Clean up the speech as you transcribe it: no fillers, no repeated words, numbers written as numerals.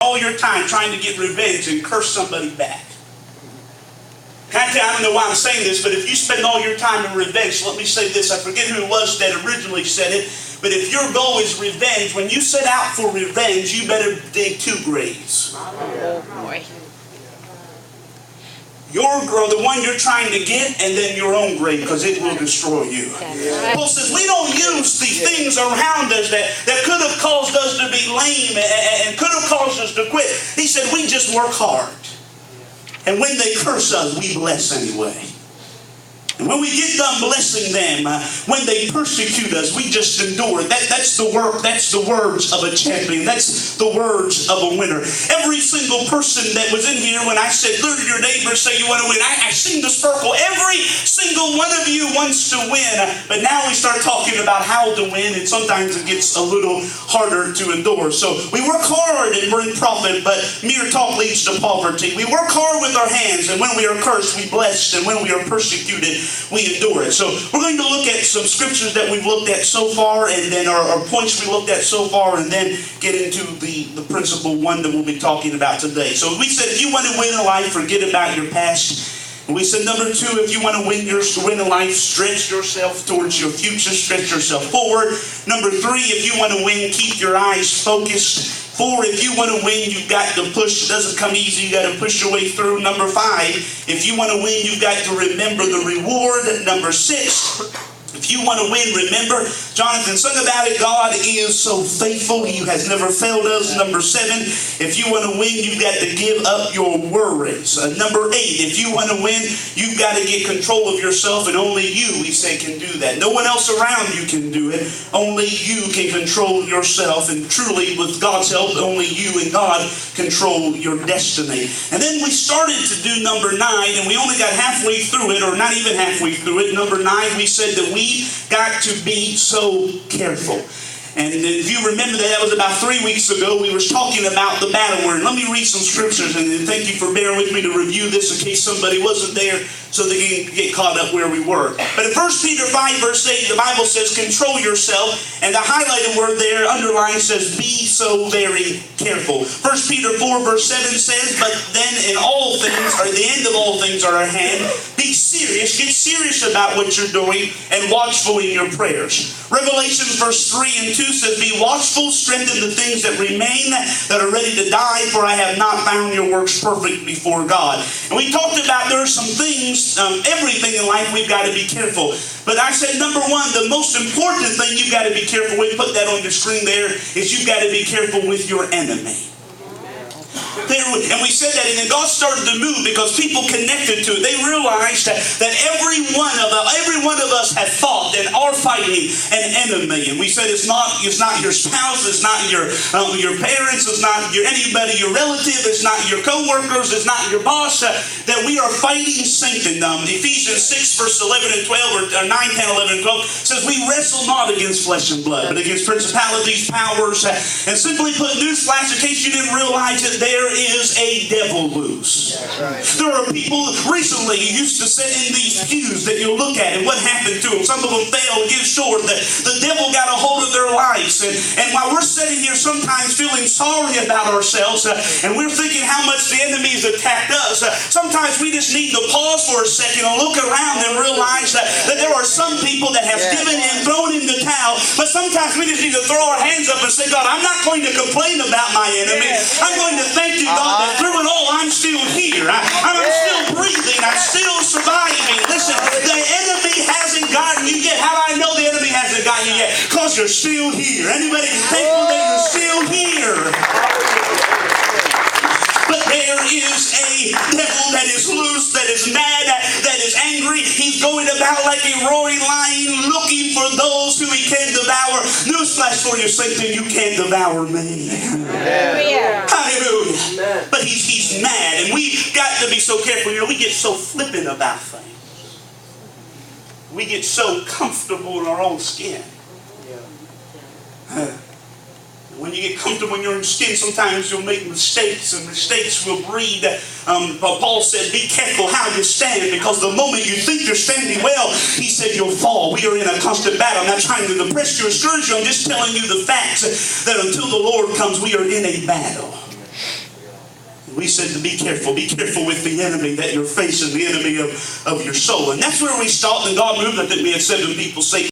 all your time trying to get revenge and curse somebody back. I don't know why I'm saying this, but if you spend all your time in revenge, let me say this. I forget who it was that originally said it, but if your goal is revenge, when you set out for revenge, you better dig 2 graves. Oh boy. The one you're trying to get, and then your own grave, because it will destroy you. Right. Paul says we don't use the things around us that could have caused us to be lame and could have caused us to quit. He said we just work hard. And when they curse us, we bless anyway. And when we get done blessing them, when they persecute us, we just endure. That's the words of a champion. That's the words of a winner. Every single person that was in here, when I said, look at your neighbor, say you want to win, I seen the circle. Every single one of you wants to win. But now we start talking about how to win, and sometimes it gets a little harder to endure. So we work hard and bring profit, but mere talk leads to poverty. We work hard with our hands, and when we are cursed, we bless, and when we are persecuted, we endure it. So we're going to look at some scriptures that we've looked at so far, and then our points we looked at so far, and then get into the principal one that we'll be talking about today. So we said if you want to win in life, forget about your past. And we said number 2, if you want to win in life, stretch yourself towards your future, stretch yourself forward. Number 3, if you want to win, keep your eyes focused. 4, if you want to win, you've got to push. It doesn't come easy. You got to push your way through. Number 5, if you want to win, you've got to remember the reward. Number 6, if you want to win, remember, Jonathan sung about it, God is so faithful. He has never failed us. Number 7, if you want to win, you've got to give up your worries. Number 8, if you want to win, you've got to get control of yourself, and only you, we say, can do that. No one else around you can do it. Only you can control yourself, and truly, with God's help, only you and God control your destiny. And then we started to do number 9, and we only got halfway through it, or not even halfway through it. Number 9, we said that we got to be so careful. And if you remember that was about 3 weeks ago, we were talking about the battle word. Let me read some scriptures, and thank you for bearing with me to review this in case somebody wasn't there, so they can get caught up where we were. But in 1 Peter 5 verse 8, the Bible says, control yourself. And the highlighted word there, underlined, says, be so very careful. 1 Peter 4 verse 7 says, but then in all things, or the end of all things are at hand, be serious, get serious about what you're doing, and watchful in your prayers. Revelation verse 3 and 2 says, be watchful, strengthen the things that remain, that are ready to die, for I have not found your works perfect before God. And we talked about there are some things, everything in life we've got to be careful. But I said number 1, the most important thing you've got to be careful with, put that on your screen there, is you've got to be careful with your enemy. And we said that, and then God started to move because people connected to it. They realized that every one of us have fought and are fighting an enemy. And we said it's not your spouse, it's not your parents, it's not anybody, your relative, it's not your co-workers, it's not your boss. That we are fighting Satan. Ephesians 6 verse 11 and 12, or 9, 10, 11, and 12 says we wrestle not against flesh and blood, but against principalities, powers. And simply put, newsflash, in case you didn't realize it, there is a devil loose. Right. There are people recently who used to sit in these pews that you look at, and what happened to them? Some of them fell, get short. The devil got a hold of their lives. And while we're sitting here sometimes feeling sorry about ourselves, and we're thinking how much the enemy's attacked us, sometimes we just need to pause for a second and look around and realize that there are some people that have given in, thrown in the towel, but sometimes we just need to throw our hands up and say, God, I'm not going to complain about my enemy. I'm going to thank you, God, that through it all, I'm still here. I'm still breathing. I'm still surviving. Listen, the enemy hasn't gotten you yet. How do I know the enemy hasn't gotten you yet? Because you're still here. Anybody thankful that you're still here? But there is a devil that is loose, that is mad, that is angry. He's going about like a roaring lion, looking for those who he can devour. Newsflash for you, Satan, you can't devour me. Hallelujah. Hallelujah. But he's mad, and we've got to be so careful. We get so flippant about things. We get so comfortable in our own skin. When you get comfortable in your own skin, sometimes you'll make mistakes, and mistakes will breed. Paul said, be careful how you stand, because the moment you think you're standing well, he said you'll fall. We are in a constant battle. I'm not trying to depress you or discourage you. I'm just telling you the facts that until the Lord comes, we are in a battle. We said to be careful with the enemy that you're facing, the enemy of your soul. And that's where we stopped, and God moved. I think we had 7 people say